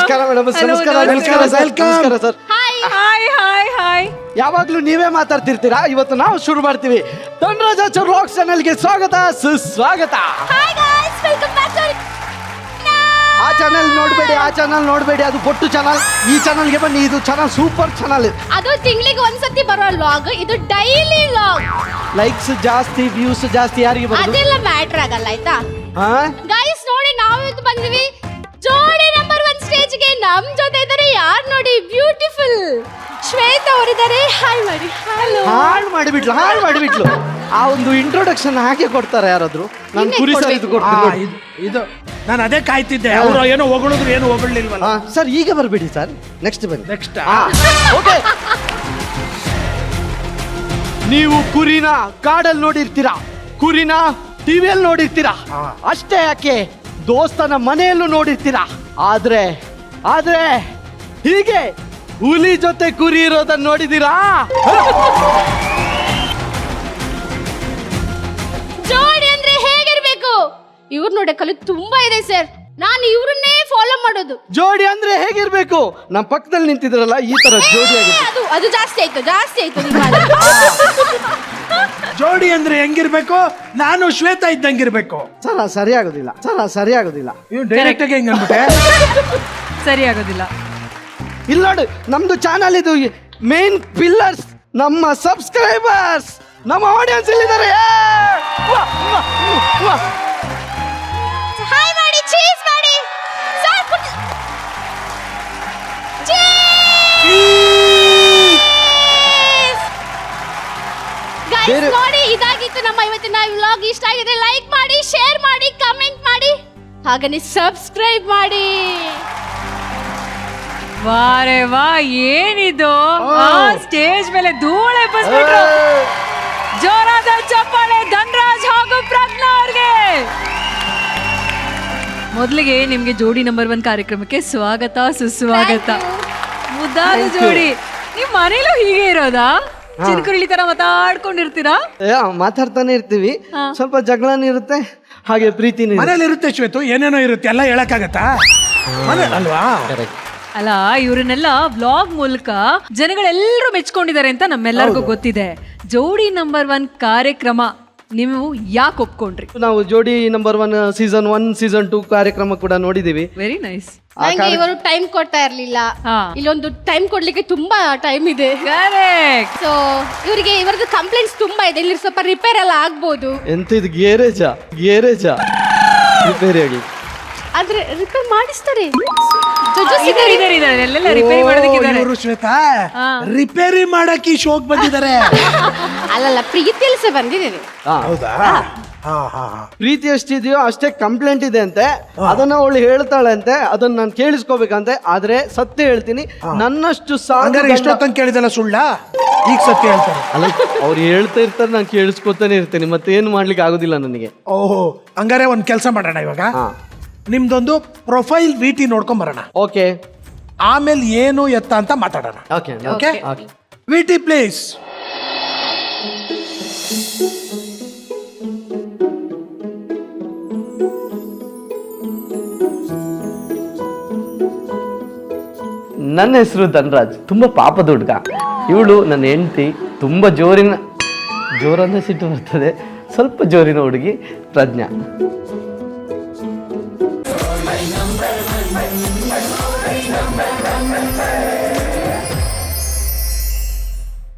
ನಮಸ್ಕಾರ ಮೇಡಮ್. ನಮಸ್ಕಾರ ಸರ್. ಯಾವಾಗ್ಲೂ ನೀವೇ ಮಾತಾಡ್ತಿರ್ತೀರಾ, ಇವತ್ತು ನಾವು ಶುರು ಮಾಡ್ತೀವಿ. ಧನರಾಜ್ ವ್ಲಾಗ್ಸ್ ಚಾನೆಲ್ಗೆ ಸ್ವಾಗತ, ಸುಸ್ವಾಗತ. ಆ ಚಾನಲ್ ನೋಡ್ಬೇಡಿ, ಅದು ಪೊಟ್ಟು ಚಾನಲ್. ಈ ಚಾನಲ್ಗೆ ಬನ್ನಿ, ಇದು ಚಾನಲ್ ಸೂಪರ್ ಚಾನಲ್. ಅದು ತಿಂಗಳಿಗೆ ಒಂದ್ಸತಿ ಬರೋ ವ್ಲಾಗ್, ಇದು ಡೈಲಿ ವ್ಲಾಗ್. ಲೈಕ್ಸ್ ಜಾಸ್ತಿ, ವ್ಯೂಸ್ ಜಾಸ್ತಿ, ಯಾರಿಗೆ ಬರೋದು ಅದೆಲ್ಲ ಮ್ಯಾಟರ್ ಆಗಲ್ಲ, ಆಯ್ತಾ? ಗೈಸ್ ನೋಡಿ, ನಾವು ಇವತ್ತು ಬಂದಿವಿ ಜೋಡಿ ನಂಬರ್ 1 ಸ್ಟೇಜ್ಗೆ. ನಮ್ ಜೊತೆ ಇದ್ದಾರೆ ಯಾರು ನೋಡಿ, ಬ್ಯೂಟಿಫುಲ್ ಶ್ವೇತಾ ಅವರಿದ್ದಾರೆ. ಹಾಯ್ ಮಾಡಿ. ಹಲೋ. ಹಾಳು ಮಾಡಿಬಿಟ್ಲು. ಆ ಒಂದು ಇಂಟ್ರೊಡಕ್ಷನ್ ಹಾಗೆ ಕೊಡ್ತಾರೆ ಯಾರಾದ್ರೂ? ನಾನು ಕುರಿ ಸರ್ ಇದು ಕೊಡ್ತೀನಿ. ಇದು ನಾನು ಅದೇ ಕಾಯ್ತಿದ್ದೆ. ಅವರು ಏನೋ ಹೊಗಳಿದ್ರು, ಏನು ಹೊಗಳಿಲ್ವಲ್ಲ ಸರ್. ಈಗ ಬರಬೇಡಿ ಸರ್, ನೆಕ್ಸ್ಟ್ ಬನ್ನಿ. Next okay. ನೀವು ಕುರಿನ ಕಾಡಲ್ಲಿ ನೋಡಿರ್ತೀರಾ, ಕುರಿನ ಟಿವಿಯಲ್ಲಿ ನೋಡಿರ್ತೀರಾ, ಅಷ್ಟೇ ಯಾಕೆ ದೋಸ್ತನ ಮನೆಯಲ್ಲೂ ನೋಡಿರ್ತೀರಾ. ಆದ್ರೆ ಹೀಗೆ ಹುಲಿ ಜೊತೆ ಕುರಿ ಇರೋದನ್ನ ನೋಡಿದೀರಾ? ಜೋಡಿ ಅಂದ್ರೆ ಹೇಗಿರ್ಬೇಕು? ಇವ್ರು ನೋಡಿ ಕಲಿ ತುಂಬಾ ಇದೆ ಸರ್. ನಾನು ಇವ್ರನ್ನೇ ಫಾಲೋ ಮಾಡೋದು. ಜೋಡಿ ಅಂದ್ರೆ ಹೇಗಿರ್ಬೇಕು? ನಮ್ಮ ಪಕ್ಕದಲ್ಲಿ ನಿಂತಿದ್ರಲ್ಲ, ಈ ತರ ಜೋಡಿ ಆಗಿದೆ. ಅದು ಜಾಸ್ತಿ ಆಯ್ತು ಜೋಡಿ ಅಂದ್ರೆ ಹೆಂಗಿರ್ಬೇಕು? ನಾನು ಶ್ವೇತಾ ಇದ್ದಂಗಿರ್ಬೇಕು. ಸರ ಸರಿಯಾಗೋದಿಲ್ಲ. ಡೈರೆಕ್ಟ್ ಆಗಿ ಹೆಂಗ್ ಅನ್ಬಿಟ್ಟೆ? ಸರಿ ಆಗೋದಿಲ್ಲ. ಇಲ್ಲ ನೋಡಿ, ನಮ್ದು ಚಾನಲ್ ಇದು ಮೇನ್ ಪಿಲ್ಲರ್ಸ್, ನಮ್ಮ ಸಬ್ಸ್ಕ್ರೈಬರ್ಸ್, ನಮ್ಮ ಆಡಿಯನ್ಸ್ ಇಲ್ಲಿದ್ದಾರೆ. ಹಾಯ್ ಮಾಡಿ, ಚೀಸ್ ಮಾಡಿ ಸರ್. ಗೈಸ್ ನೋಡಿ, ಇದಾಗಿತ್ತು ನಮ್ಮ ಇವತ್ತಿನ ವ್ಲಾಗ್. ಇಷ್ಟ ಆಗಿದ್ರೆ ಲೈಕ್ ಮಾಡಿ, ಶೇರ್ ಮಾಡಿ, ಕಮೆಂಟ್ ಮಾಡಿ, ಹಾಗನೇ ಸಬ್ಸ್ಕ್ರೈಬ್ ಮಾಡಿ. ವಾರೆ ವಾ, ಏನಿದು? ಸ್ಟೇಜ್ ಮೇಲೆ ಧೂಳೆ ಬಸ್ಬಿಟ್ರು. ಜೋರಾದ ಚಪ್ಪಾಳೆ ಧನರಾಜ್ ಹಾಗೂ ಪ್ರಜ್ಞಾ ಅವ್ರಿಗೆ. ಮೊದಲಿಗೆ ನಿಮ್ಗೆ ಜೋಡಿ ನಂಬರ್ 1 ಕಾರ್ಯಕ್ರಮಕ್ಕೆ ಸ್ವಾಗತ, ಸುಸ್ವಾಗತ. ಮುದ್ದಾದ ಜೋಡಿ. ನಿಮ್ ಮನೇಲೂ ಹೀಗೆ ಇರೋದಾ? ಚಿನ್ಕುರುಳಿ ತರ ಮಾತಾಡ್ಕೊಂಡಿರ್ತೀರಾ? ಮಾತಾಡ್ತಾನೆ ಇರ್ತೀವಿ, ಸ್ವಲ್ಪ ಜಗಳನೂ ಇರುತ್ತೆ, ಹಾಗೆ ಪ್ರೀತಿನೂ ಮನೇಲಿ ಇರುತ್ತೆ ಶ್ವೇತು, ಏನೇನೋ ಇರುತ್ತೆ, ಎಲ್ಲ ಹೇಳಕ್ಕಾಗತ್ತಾ? ಮನೇಲಿ ಅಲ್ವಾ? ಅಲ್ಲ, ಇವ್ರನ್ನೆಲ್ಲ ವ್ಲಾಗ್ ಮೂಲಕ ಜನಗಳೆಲ್ಲರೂ ಮೆಚ್ಕೊಂಡಿದ್ದಾರೆ ಅಂತ ನಮ್ಮೆಲ್ಲರಿಗೂ ಗೊತ್ತಿದೆ. ಜೋಡಿ ನಂಬರ್ 1 ಕಾರ್ಯಕ್ರಮ ನೀವು ಯಾಕೆ ಒಪ್ಕೊಂಡ್ರಿ? ನಾವು ಜೋಡಿ ನಂಬರ್ 1 ಸೀಸನ್ 1 ಸೀಸನ್ 2 ಕಾರ್ಯಕ್ರಮ ಕೂಡ ನೋಡಿದೀವಿ. Very nice. ನಂಗೆ ಇವರು ಟೈಮ್ ಕೊಡ್ತಾ ಇರ್ಲಿಲ್ಲ. ಇಲ್ಲೊಂದು ಟೈಮ್ ಕೊಡ್ಲಿಕ್ಕೆ ತುಂಬಾ ಟೈಮ್ ಇದೆ. ಸೊ ಇವ್ರದ್ದು ಕಂಪ್ಲೇಂಟ್ಸ್ ತುಂಬಾ ಇದೆ. ಇಲ್ಲಿ ಸ್ವಲ್ಪ ರಿಪೇರ್ ಎಲ್ಲ ಆಗ್ಬೋದು. ಎಂತ ಇದು ಗ್ಯಾರೇಜಾ ರಿಪೇರಿ ಆಗಿ? ಆದ್ರೆ ರಿಪೇರ್ ಮಾಡಿಸ್ತಾರೆ. ಎಲ್ಲ ರಿಪೇರಿ ಮಾಡೋದಕ್ಕಿದ್ದಾರೆ. ಇವರು ಶ್ವೇತಾ ರಿಪೇರಿ ಮಾಡಕ್ಕೆ ಈ ಶೋಕ್ ಬಂದಿದ್ದಾರೆ. ಅಲ್ಲಲ್ಲ, ಪ್ರೀತಿಯಲ್ಲಿ ಸಹ ಬಂದಿದ್ದೇನೆ. ಹೌದಾ? ಪ್ರೀತಿ ಎಷ್ಟಿದೆಯೋ ಅಷ್ಟೇ ಕಂಪ್ಲೇಂಟ್ ಇದೆ ಅಂತೆ. ಅದನ್ನ ಅವಳು ಹೇಳ್ತಾಳೆ ಅಂತೆ, ಅದನ್ನ ನಾನು ಕೇಳಿಸ್ಕೋಬೇಕಂತೆ. ಆದ್ರೆ ಸತ್ಯ ಹೇಳ್ತೀನಿ, ನನ್ನಷ್ಟು ಇಷ್ಟೊತ್ತಂಗೆ ಕೇಳಿದಲ್ಲ ಸುಳ್ಳ, ಈಗ ಸತ್ಯ ಹೇಳ್ತಾರೆ. ಅಲ್ಲ, ಅವ್ರು ಹೇಳ್ತಾ ಇರ್ತಾರೆ, ನಾನು ಕೇಳಿಸ್ಕೊತಾನೆ ಇರ್ತೇನೆ. ಮತ್ತೆ ಏನು ಮಾಡ್ಲಿಕ್ಕೆ ಆಗೋದಿಲ್ಲ ನನಗೆ. ಓಹೋ, ಹಂಗಾರೆ ಒಂದ್ ಕೆಲಸ ಮಾಡೋಣ. ಇವಾಗ ನಿಮ್ದೊಂದು ಪ್ರೊಫೈಲ್ ವಿಟಿ ನೋಡ್ಕೊಂಡ್ ಬರೋಣ. ಓಕೆ. ಆಮೇಲೆ ಏನು ಎತ್ತ ಅಂತ ಮಾತಾಡೋಣ. Okay okay. ವಿಟಿ ಪ್ಲೀಸ್. ನನ್ನ ಹೆಸರು ಧನರಾಜ್, ತುಂಬ ಪಾಪದ ಹುಡುಗ. ಇವಳು ನನ್ನ ಹೆಂಡತಿ, ತುಂಬ ಜೋರಂದ್ರೆ ಸಿಟ್ಟು ಬರ್ತದೆ, ಸ್ವಲ್ಪ ಜೋರಿನ ಹುಡುಗಿ ಪ್ರಜ್ಞಾ.